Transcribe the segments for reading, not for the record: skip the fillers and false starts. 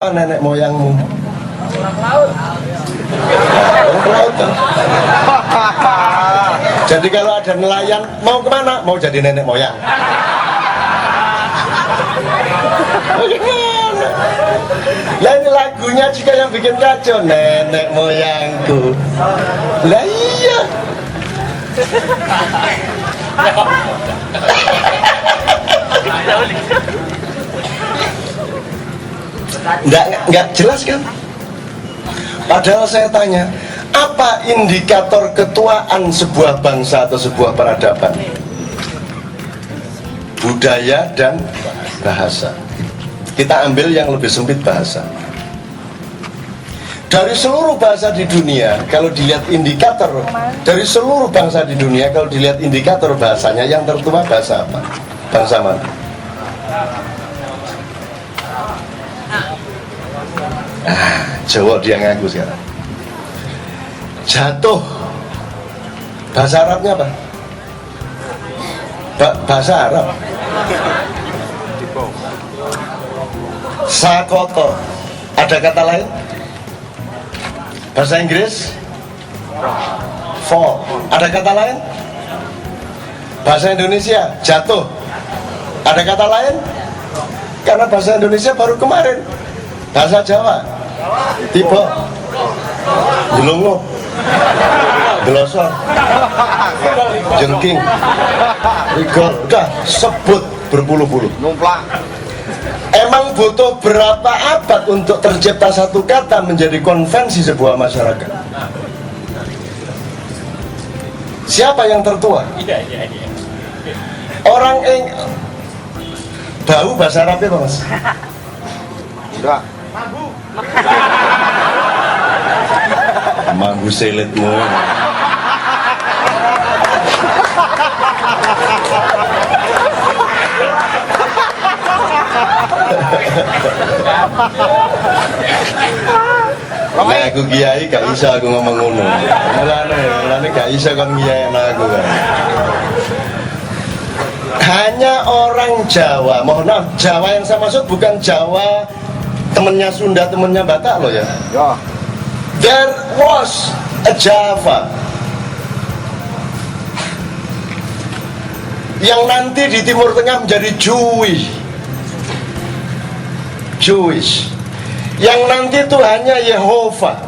Nenek moyangmu orang pelaut kan? Jadi kalau ada nelayan mau kemana? Mau jadi nenek moyang. Lah ini lagunya juga yang bikin kacau, nenek moyangku. Lah iya. Nggak jelas kan? Padahal saya tanya, apa indikator ketuaan sebuah bangsa atau sebuah peradaban? Budaya dan bahasa. Kita ambil yang lebih sempit, bahasa. Dari seluruh bahasa di dunia, kalau dilihat indikator, dari seluruh bangsa di dunia, kalau dilihat indikator bahasanya, yang tertua bahasa apa? Bangsa mana? Jawa dia ngaku sekarang. Jatuh, bahasa Arabnya apa? Bahasa Arab. Sakoto, ada kata lain? Bahasa Inggris? Fall, ada kata lain? Bahasa Indonesia, jatuh, ada kata lain? Karena bahasa Indonesia baru kemarin. Bahasa Jawa, tiba, jelungu, gelosor, jengking, rigol, udah sebut berpuluh-puluh. Numplak. Emang butuh berapa abad untuk tercipta satu kata menjadi konvensi sebuah masyarakat? Siapa yang tertua? Orang bau bahasa Arabnya apa, Mas? Enggak. Mambu selitmu. Nah, aku kiai gak bisa aku ngomong ngono. Mulane gak bisa kan kiai aku kan. Hanya orang Jawa, mohon maaf, Jawa yang saya maksud bukan Jawa temennya Sunda, temennya Batak loh ya. There was a Java yang nanti di Timur Tengah menjadi Jewish, yang nanti Tuhannya Yehova,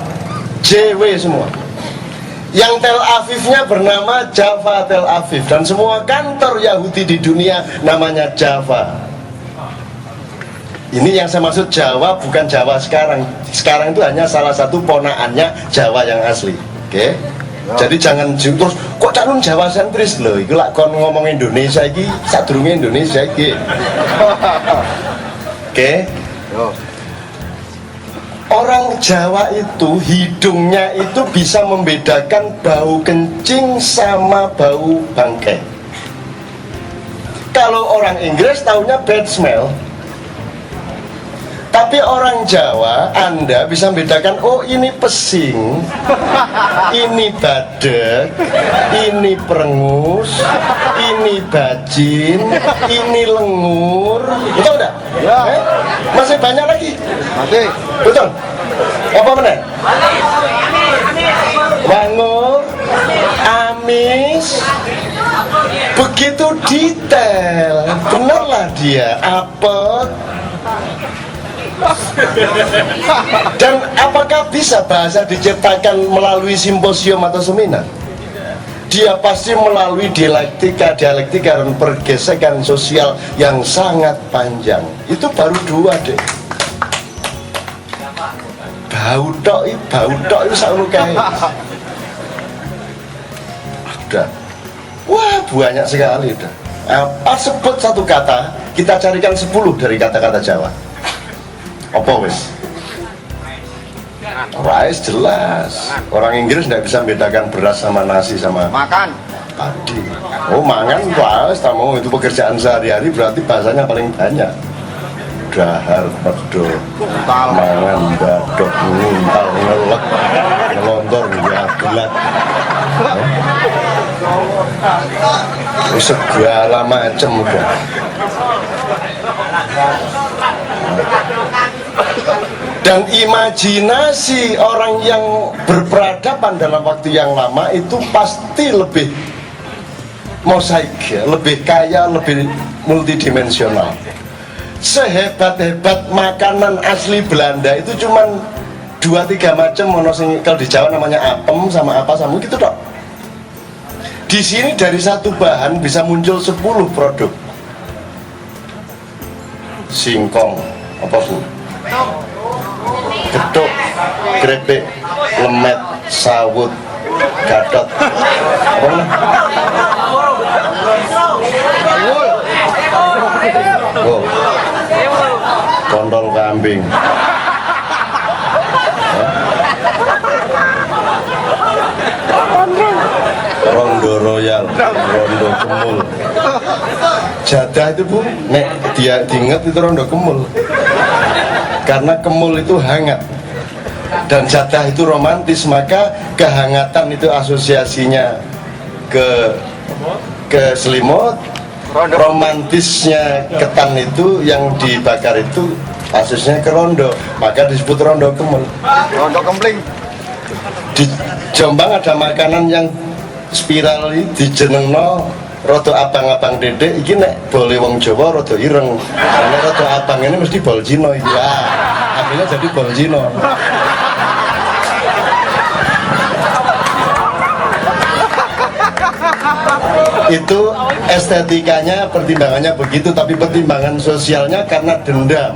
JW semua. Yang Tel Avivnya bernama Java Tel Aviv, dan semua kantor Yahudi di dunia namanya Java. Ini yang saya maksud Jawa, bukan Jawa sekarang. Sekarang itu hanya salah satu ponakannya Jawa yang asli. Oke? Jadi jangan terus kok calon Jawa sentris loh. Iku lak kon ngomong Indonesia iki sadurunge Indonesia iki. Oke? Orang Jawa itu hidungnya itu bisa membedakan bau kencing sama bau bangkai. Kalau orang Inggris taunya bad smell. Tapi orang Jawa, Anda bisa membedakan, oh ini pesing, ini badek, ini perengus, ini bajin, ini lengur. Betul enggak? Ya. Masih banyak lagi? Masih. Betul? Apa benar? Wangur, amis, begitu detail. Benarlah dia, apet. Dan apakah bisa bahasa diciptakan melalui simposium atau seminar? Dia pasti melalui dialektika dan pergesekan sosial yang sangat panjang. Itu baru dua deh. Bau tok itu sakno kae. Udah. Wah, banyak sekali udah. Apa sebut satu kata, kita carikan 10 dari kata-kata Jawa. Apa wis? Rice jelas. Orang Inggris nggak bisa membedakan beras sama nasi sama makan padi. Oh, mangan rice, tamu itu pekerjaan sehari-hari, berarti bahasanya paling banyak. Dahar, pedo, mangan, badok, nguntal, ngelek, ngelontor, nyabulat. Segala macam udah. Dan imajinasi orang yang berperadaban dalam waktu yang lama itu pasti lebih mosaik, ya, lebih kaya, lebih multidimensional. Sehebat-hebat makanan asli Belanda itu cuman 2-3 macam, kalau di Jawa namanya apem sama apa sama gitu dok. Di sini dari satu bahan bisa muncul 10 produk. Singkong, apa bu? Geduk, krepek, lemet, sawut, gatot, apa namanya? Oh, kontol kambing. Rondo royal, rondo kemul. Jadah itu bu, nek dia diinget itu rondo kemul. Karena kemul itu hangat dan jadah itu romantis, maka kehangatan itu asosiasinya ke selimut, romantisnya ketan itu yang dibakar itu asosiasinya ke rondo, maka disebut rondo kemul. Rondo kempling. Di Jombang ada makanan yang spiral ini dijenengno roto abang-abang dedek iki nek boleh wong Jawa roto ireng. Karena roto abang ini mesti bol Cino iki. Ya, akhirnya jadi bol Cino. Itu estetikanya, pertimbangannya begitu, tapi pertimbangan sosialnya karena dendam.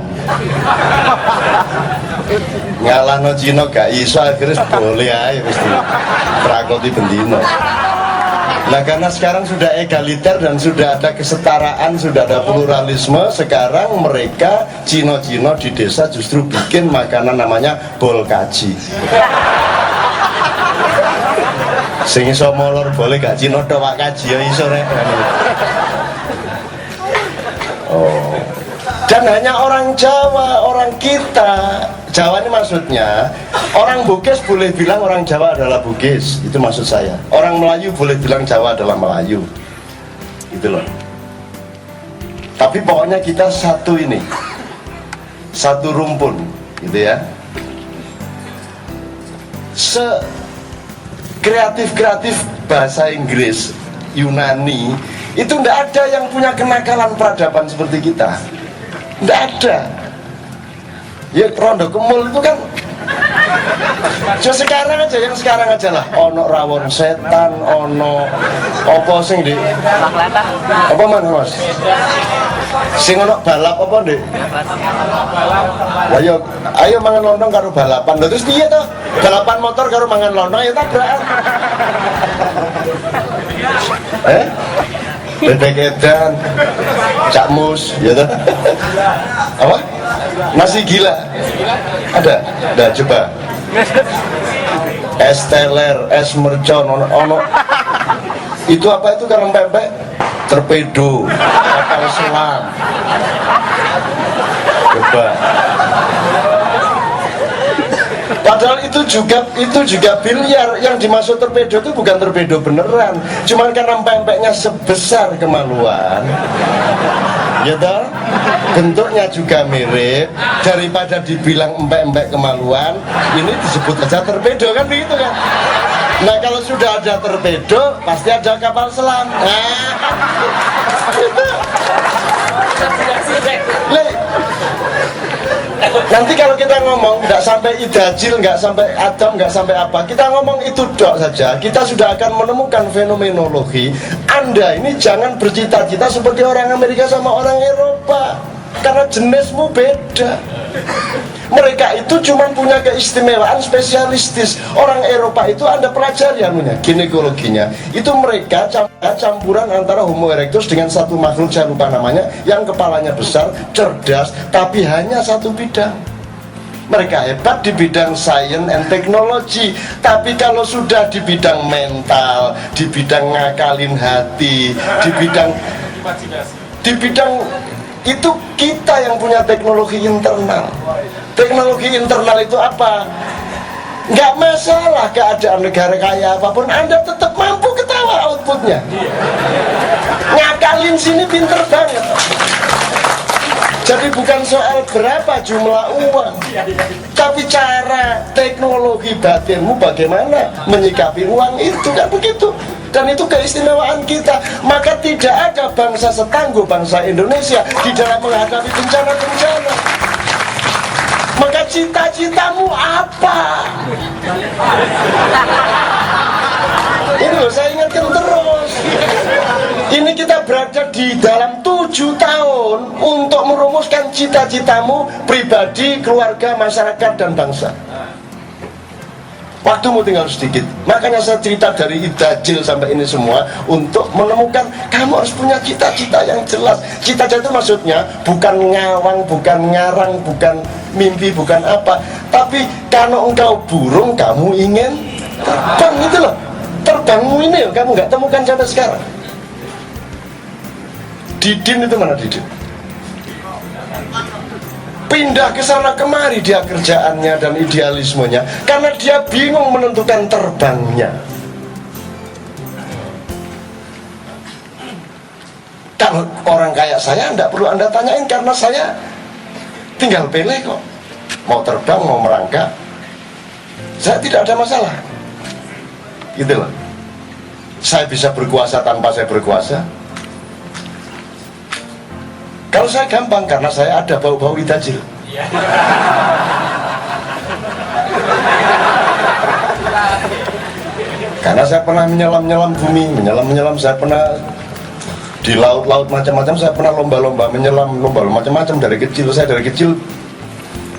Ngalahno Cino gak iso, akhirnya boleh aja mesti prakoti bendino. Nah karena sekarang sudah egaliter dan sudah ada kesetaraan, sudah ada pluralisme, sekarang mereka Cino-Cino di desa justru bikin makanan namanya bol kaji. Sing iso molor boleh gak Cino tok wak kaji ya iso rek. Oh. Dan hanya orang Jawa, orang kita, Jawa ini maksudnya orang Bugis boleh bilang orang Jawa adalah Bugis, itu maksud saya. Orang Melayu boleh bilang Jawa adalah Melayu, itu loh. Tapi pokoknya kita satu ini, satu rumpun, gitu ya. Kreatif bahasa Inggris, Yunani, itu tidak ada yang punya kenakalan peradaban seperti kita. Tidak ada. Ya rondo kemul itu kan sekarang aja, yang sekarang aja lah. Ono rawon setan, ono opo sing di apa mana mas? Sing ono balap apa ndek? Ayo, ayo mangan lontong karo balapan. Terus piye to? Balapan motor karo mangan lontong ya tabrakan. Bebek edan, cak mus, ya toh? Apa? Nasi gila? Ada? Nah, coba. Es teler, es mercon, ono. Itu apa itu kalau pempek? Torpedo, kapal selam. Coba. Padahal itu juga biliar. Yang dimaksud torpedo itu bukan torpedo beneran, cuman karena pempeknya sebesar kemaluan, ya toh? Bentuknya juga mirip. Daripada dibilang empek-empek kemaluan, ini disebut aja torpedo kan begitu kan? Nah kalau sudah ada torpedo, pasti ada kapal selam. Nanti kalau kita ngomong nggak sampai idajil, nggak sampai adam, nggak sampai apa, kita ngomong itu dok saja, kita sudah akan menemukan fenomenologi. Anda ini jangan bercita-cita seperti orang Amerika sama orang Eropa, karena jenismu beda. Mereka itu cuma punya keistimewaan spesialistis. Orang Eropa itu Anda pelajari anunya, ginekologinya. Itu mereka campuran antara Homo erectus dengan satu makhluk, saya lupa namanya, yang kepalanya besar, cerdas, tapi hanya satu bidang. Mereka hebat di bidang science and technology, tapi kalau sudah di bidang mental, di bidang ngakalin hati, di bidang itu kita yang punya teknologi internal. Teknologi internal itu apa? Nggak masalah keadaan negara kaya apapun, Anda tetap mampu ketawa outputnya. Ngakalin sini pinter banget. Jadi bukan soal berapa jumlah uang, tapi cara teknologi batinmu bagaimana menyikapi uang itu, kan begitu. Dan itu keistimewaan kita. Maka tidak ada bangsa setangguh bangsa Indonesia di dalam menghadapi bencana-bencana. Maka cita-citamu apa? Ini loh, saya ingatkan terus. Ini kita berada di dalam 7 tahun untuk merumuskan cita-citamu pribadi, keluarga, masyarakat, dan bangsa. Waktumu tinggal sedikit. Makanya saya cerita dari Idajil sampai ini semua untuk menemukan kamu harus punya cita-cita yang jelas. Cita-cita itu maksudnya bukan ngawang, bukan ngarang, bukan mimpi, bukan apa. Tapi kalau engkau burung, kamu ingin terbang, itu loh. Terbangmu ini loh, kamu nggak temukan sampai sekarang. Didin itu mana Didin? Pindah ke sana kemari dia kerjaannya dan idealismenya karena dia bingung menentukan terbangnya. Kalau orang kayak saya tidak perlu Anda tanyain karena saya tinggal pilih kok. Mau terbang, mau merangkak, saya tidak ada masalah. Gitu loh. Saya bisa berkuasa tanpa saya berkuasa. Kalau saya gampang karena saya ada bau-bau Idajil. Karena saya pernah menyelam-nyelam bumi, menyelam-menyelam, saya pernah di laut-laut macam-macam, saya pernah lomba-lomba menyelam, lomba-lomba macam-macam dari kecil. Saya dari kecil,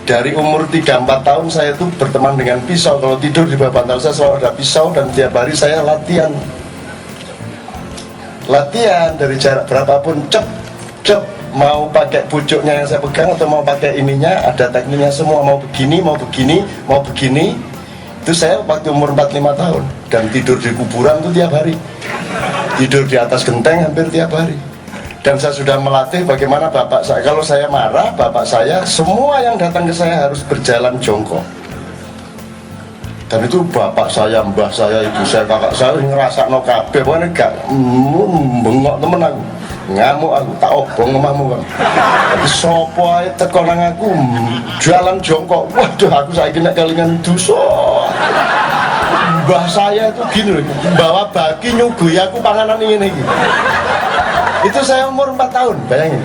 dari umur 3-4 tahun saya itu berteman dengan pisau. Kalau tidur di bawah bantal saya selalu ada pisau dan tiap hari saya latihan. Latihan dari jarak berapapun, cep, mau pakai pucuknya yang saya pegang atau mau pakai ininya, ada tekniknya semua, mau begini, mau begini, mau begini. Itu saya waktu umur 4-5 tahun. Dan tidur di kuburan itu tiap hari, tidur di atas genteng hampir tiap hari. Dan saya sudah melatih bagaimana bapak saya, kalau saya marah, bapak saya, semua yang datang ke saya harus berjalan jongkok. Dan itu bapak saya, mbah saya, ibu saya, kakak saya ngerasa no kabeh, pokoknya gak bengok temen aku. Ngamuk aku, tak obong omahmu kan. Tapi sopo ae teko nang aku jualan jongkok. Waduh, aku saiki nek kelingan dosa. Mbah saya itu gini loh, bawa baki nyugui aku panganan ini iki. Itu saya umur 4 tahun, bayangin.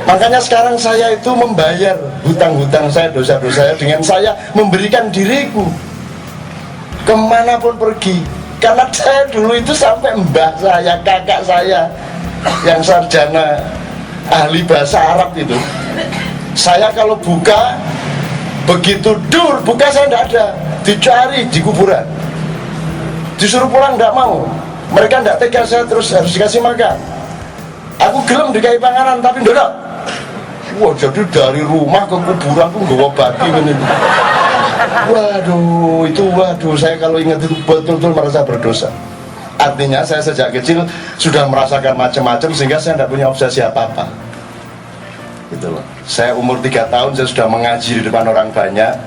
Makanya sekarang saya itu membayar hutang-hutang saya, dosa-dosa saya dengan saya memberikan diriku kemanapun pergi. Karena saya dulu itu sampai mbah saya, kakak saya yang sarjana ahli bahasa Arab itu, saya kalau buka, begitu buka saya tidak ada, dicari di kuburan, disuruh pulang tidak mau, mereka tidak tega saya terus harus dikasih makan. Aku gelem dikai panganan tapi tidak. Wah, jadi dari rumah ke kuburan aku nggawa baki ini. Waduh, saya kalau ingat itu betul-betul merasa berdosa. Artinya saya sejak kecil sudah merasakan macam-macam sehingga saya tidak punya obsesi apa-apa. Gitu loh. Saya umur 3 tahun saya sudah mengaji di depan orang banyak,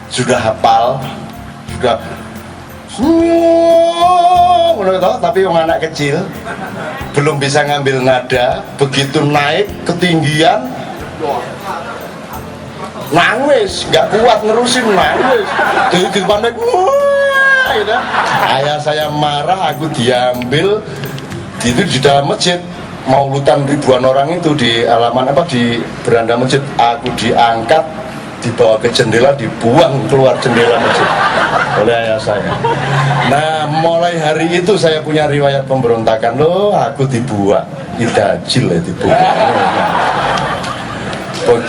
sudah hafal, sudah tapi yang anak kecil belum bisa ngambil nada, begitu naik ketinggian nangis, nggak kuat nerusin, nangis di panik, gitu. Ayah saya marah, aku diambil itu di dalam masjid, maulutan ribuan orang itu di halaman di beranda masjid, aku diangkat, dibawa ke jendela, dibuang keluar jendela masjid oleh ayah saya. Nah, mulai hari itu saya punya riwayat pemberontakan. Loh, aku dibuang, Idajil ya dibuang.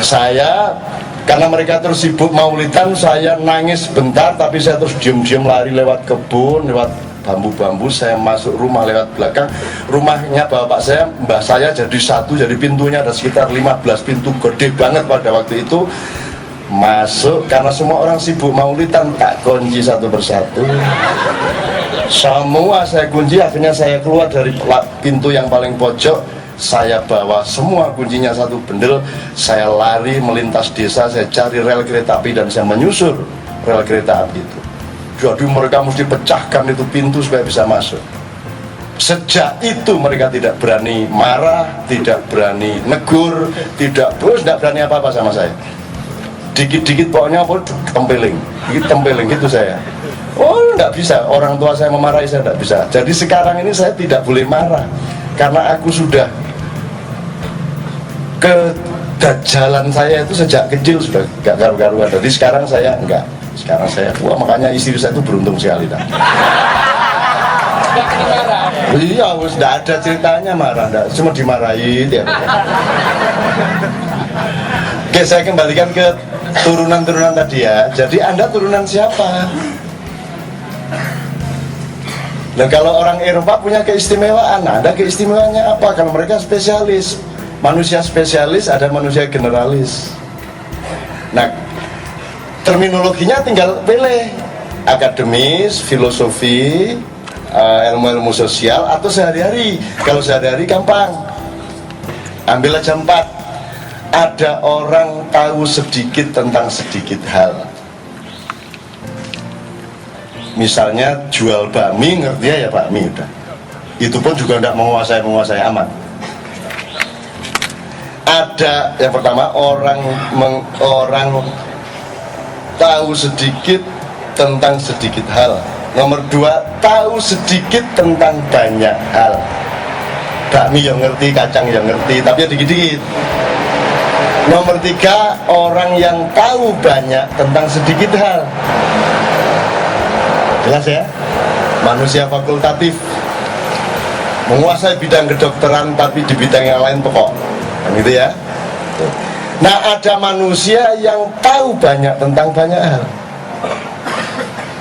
Saya karena mereka terus sibuk maulidan, saya nangis sebentar, tapi saya terus diem-diem lari lewat kebun, lewat bambu-bambu, saya masuk rumah lewat belakang. Rumahnya bapak saya, mbah saya jadi satu, jadi pintunya ada sekitar 15 pintu, gede banget pada waktu itu. Masuk, karena semua orang sibuk maulidan, tak kunci satu persatu. Semua saya kunci, akhirnya saya keluar dari pintu yang paling pojok. Saya bawa semua kuncinya satu bendel, saya lari melintas desa, saya cari rel kereta api dan saya menyusur rel kereta api itu. Jadi mereka mesti pecahkan itu pintu supaya bisa masuk. Sejak itu mereka tidak berani marah, tidak berani negur, tidak berani apa-apa sama saya. Dikit-dikit pokoknya apa tempeling, dikit tempeling gitu saya. Oh, enggak bisa, orang tua saya memarahi saya enggak bisa. Jadi sekarang ini saya tidak boleh marah karena aku sudah kedajalan saya itu sejak kecil sudah gak karu-karuan. Jadi sekarang saya enggak. Sekarang saya, wah makanya istri saya itu beruntung sekali. Iya, tidak ada ceritanya marah, enggak. Cuma dimarahi ya. Oke, saya kembalikan ke turunan-turunan tadi ya. Jadi Anda turunan siapa? Dan kalau orang Eropa punya keistimewaan, Anda keistimewaannya apa? Kalau mereka spesialis, manusia spesialis, ada manusia generalis. Nah, terminologinya tinggal pilih, akademis, filosofi, ilmu-ilmu sosial, atau sehari-hari. Kalau sehari-hari gampang, ambil aja 4. Ada orang tahu sedikit tentang sedikit hal. Misalnya jual bakmi, ngerti ya bakmi udah. Itu pun juga tidak menguasai aman. Ada yang pertama orang tahu sedikit tentang sedikit hal. Nomor 2, tahu sedikit tentang banyak hal. Bakmi yang ngerti, kacang yang ngerti, tapi ya dikit-dikit. Nomor 3, orang yang tahu banyak tentang sedikit hal. Jelas ya? Manusia fakultatif, menguasai bidang kedokteran tapi di bidang yang lain pokok, kan gitu ya. Nah, ada manusia yang tahu banyak tentang banyak hal.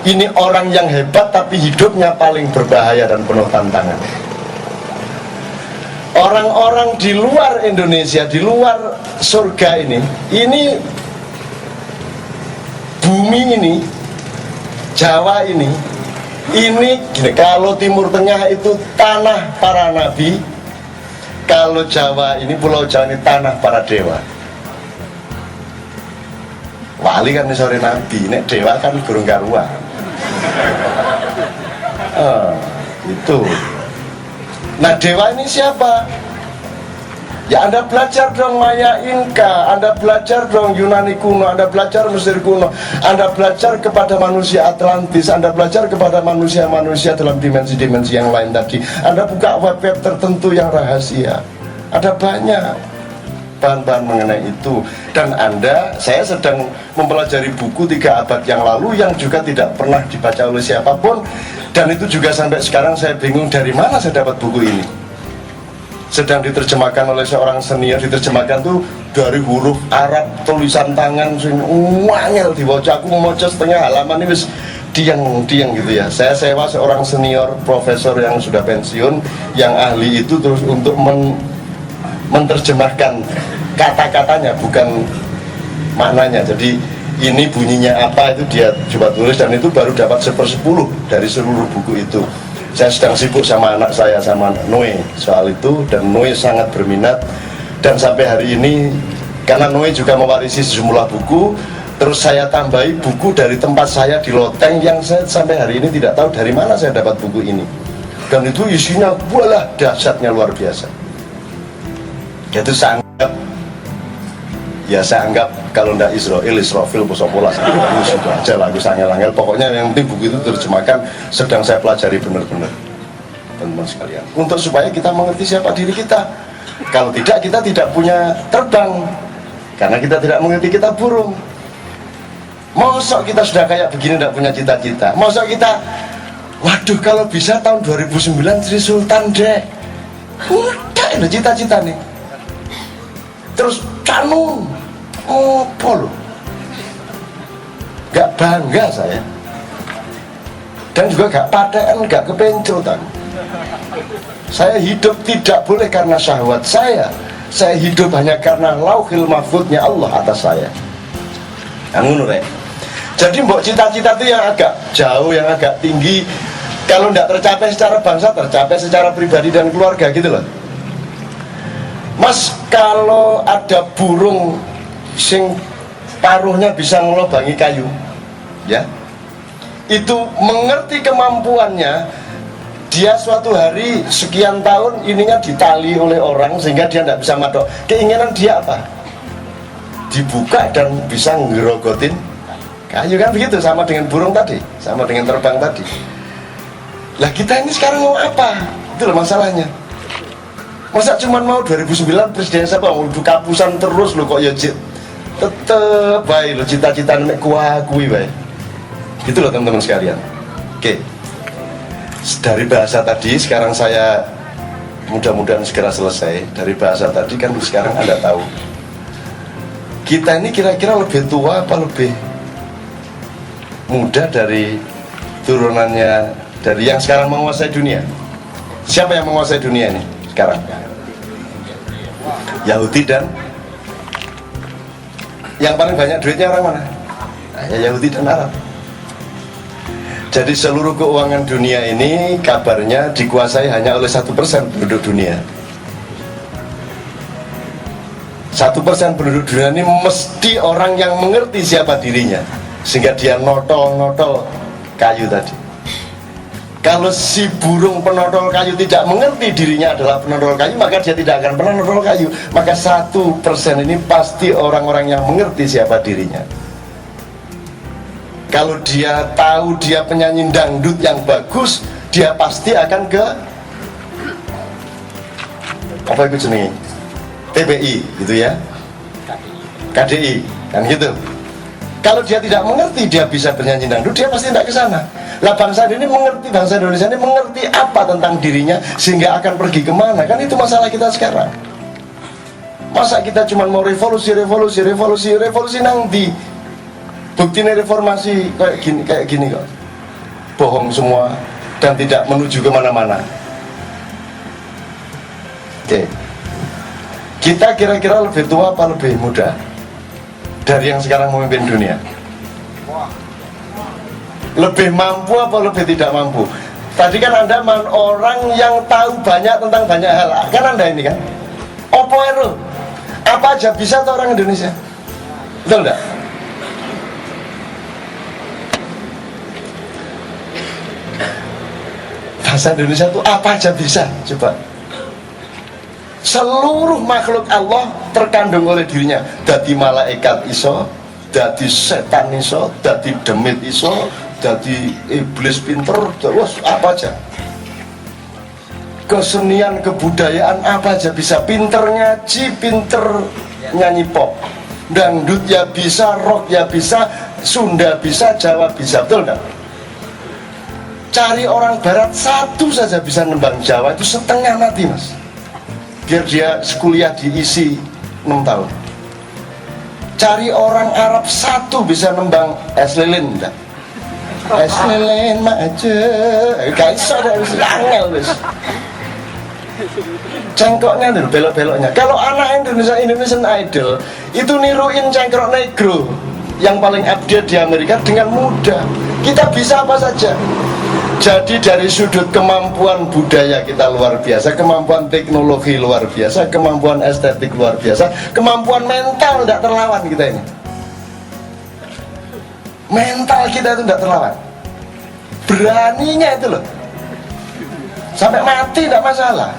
Ini orang yang hebat tapi hidupnya paling berbahaya dan penuh tantangan. Orang-orang di luar Indonesia, di luar surga ini bumi ini, Jawa ini gini, kalau Timur Tengah itu tanah para nabi, kalau Jawa ini, Pulau Jawa ini tanah para dewa. Wali kan sore nabi, nek dewa kan gurung karuan. Itu. Nah, dewa ini siapa? Ya Anda belajar dong Maya Inka, Anda belajar dong Yunani kuno, Anda belajar Mesir kuno, Anda belajar kepada manusia Atlantis, Anda belajar kepada manusia-manusia dalam dimensi-dimensi yang lain tadi. Anda buka web-web tertentu yang rahasia, ada banyak bahan-bahan mengenai itu. Dan saya sedang mempelajari buku 3 abad yang lalu yang juga tidak pernah dibaca oleh siapapun. Dan itu juga sampai sekarang saya bingung dari mana saya dapat buku ini. Sedang diterjemahkan oleh seorang senior, diterjemahkan tuh dari huruf Arab, tulisan tangan, wangel dibaca. Aku mau setengah halaman ini wis diang gitu ya. Saya sewa seorang senior profesor yang sudah pensiun, yang ahli itu terus untuk menerjemahkan kata-katanya, bukan maknanya. Jadi ini bunyinya apa itu dia coba tulis, dan itu baru dapat 1/10 dari seluruh buku itu. Saya sedang sibuk sama anak saya, sama Noe soal itu, dan Noe sangat berminat. Dan sampai hari ini, karena Noe juga mewarisi sejumlah buku, terus saya tambahi buku dari tempat saya di Loteng yang saya sampai hari ini tidak tahu dari mana saya dapat buku ini. Dan itu isinya bualah dahsyatnya luar biasa. Itu saya anggap kalau ndak Israfil Posopolas itu sudah aja lagu sangel-angel. Pokoknya yang penting buku itu terjemahkan, sedang saya pelajari benar-benar, teman-teman sekalian, untuk supaya kita mengerti siapa diri kita. Kalau tidak, kita tidak punya terbang, karena kita tidak mengerti kita burung. Mosok kita sudah kayak begini tidak punya cita-cita? Mosok kita, waduh kalau bisa tahun 2009 Sri Sultan deh, udah ada cita-cita nih. Terus Canu opo loh, gak bangga saya, dan juga gak paten, gak kepencutan. Saya hidup tidak boleh karena syahwat saya hidup hanya karena lauhil mahfudnya Allah atas saya. Jadi mbok cita-cita itu yang agak jauh, yang agak tinggi, kalau tidak tercapai secara bangsa, tercapai secara pribadi dan keluarga gitu loh. Mas, kalau ada burung sing paruhnya bisa ngelobangi kayu, ya, itu mengerti kemampuannya, Dia suatu hari sekian tahun ininya ditali oleh orang sehingga dia tidak bisa madok. Keinginan dia apa? Dibuka dan bisa ngerogotin kayu, kan begitu, sama dengan burung tadi, sama dengan terbang tadi. Lah kita ini sekarang mau apa? Itu loh masalahnya. Masa cuma mau 2009 presiden siapa mau kapusan terus lo kok ya tetep baik lo cita-cita nek kuakui baik. Gitu loh teman-teman sekalian. Oke. Dari bahasa tadi sekarang saya mudah-mudahan segera selesai. Dari bahasa tadi kan sekarang Anda tahu kita ini kira-kira lebih tua apa lebih muda dari turunannya dari yang sekarang menguasai dunia? Siapa yang menguasai dunia ini sekarang? Yahudi dan yang paling banyak duitnya orang mana? Ya Yahudi dan Arab. Jadi seluruh keuangan dunia ini kabarnya dikuasai hanya oleh 1% penduduk dunia. 1% penduduk dunia ini mesti orang yang mengerti siapa dirinya, sehingga dia notol-notol kayu tadi. Kalau si burung penotol kayu tidak mengerti dirinya adalah penotol kayu, maka dia tidak akan pernah notol kayu. Maka 1% ini pasti orang-orang yang mengerti siapa dirinya. Kalau dia tahu dia penyanyi dangdut yang bagus, dia pasti akan ke apa itu jenenge? TBI gitu ya, KDI kan gitu. Kalau dia tidak mengerti dia bisa bernyanyi dangdut, dia pasti tidak ke sana. Lah bangsa ini mengerti, bangsa Indonesia ini mengerti apa tentang dirinya sehingga akan pergi kemana, kan itu masalah kita sekarang. Masa kita cuma mau revolusi nanti buktinya reformasi kayak gini kok, bohong semua dan tidak menuju kemana-mana. Oke. Kita kira-kira lebih tua apa lebih muda dari yang sekarang memimpin dunia? Lebih mampu apa lebih tidak mampu? Tadi kan Anda orang yang tahu banyak tentang banyak hal. Kan Anda ini kan Opo Ero, apa aja bisa tuh orang Indonesia? Betul enggak? Bahasa Indonesia tuh apa aja bisa? Coba. Seluruh makhluk Allah terkandung oleh dirinya. Dadi malaikat iso, dadi setan iso, dadi demit iso, dadi iblis pinter, terus apa aja. Kesenian, kebudayaan apa aja bisa. Pinter ngaji, pinter nyanyi pop, dangdut ya bisa, rock ya bisa, Sunda bisa, Jawa bisa, betul enggak? Cari orang barat satu saja bisa nembang Jawa itu setengah mati mas. Biar dia kuliah diisi 6 tahun. Cari orang Arab satu bisa nembang es lilin enggak? Es lilin maju, gak iso ada angel wis. Cengkoknya dulu belok-beloknya. Kalau anak Indonesian Idol itu niruin cengkrok negro yang paling update di Amerika dengan mudah. Kita bisa apa saja. Jadi dari sudut kemampuan budaya kita luar biasa, kemampuan teknologi luar biasa, kemampuan estetik luar biasa, kemampuan mental tidak terlawan kita ini. Mental kita itu tidak terlawan. Beraninya itu loh. Sampai mati tidak masalah.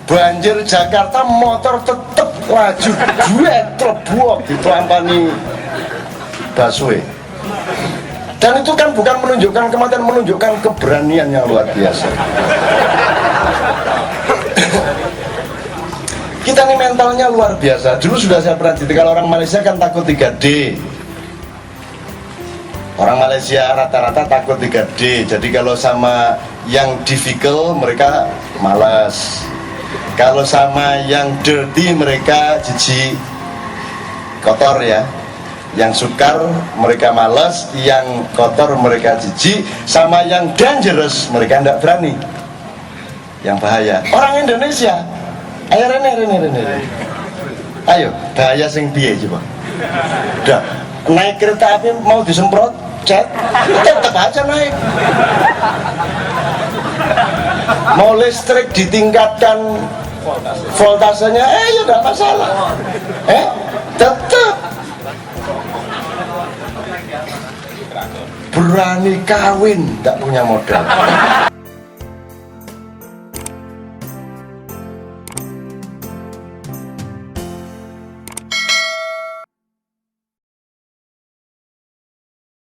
Banjir Jakarta motor tetap laju duet terbuok ditelampani busway. Dan itu kan bukan menunjukkan kematian, menunjukkan keberanian yang luar biasa. Kita nih mentalnya luar biasa. Dulu sudah saya pernah cerita, kalau orang Malaysia kan takut 3D. Orang Malaysia rata-rata takut 3D. Jadi kalau sama yang difficult mereka malas. Kalau sama yang dirty mereka jijik, kotor ya. Yang sukar mereka malas, yang kotor mereka jijik, sama yang dangerous mereka tidak berani, yang bahaya. Orang Indonesia, ayo Rene. Ayo, bahaya sing piye coba. Udah, naik kereta api mau disemprot cat, tetap aja naik. Mau listrik ditingkatkan voltasenya, ya tidak masalah. Tetap. Berani kawin, tidak punya modal.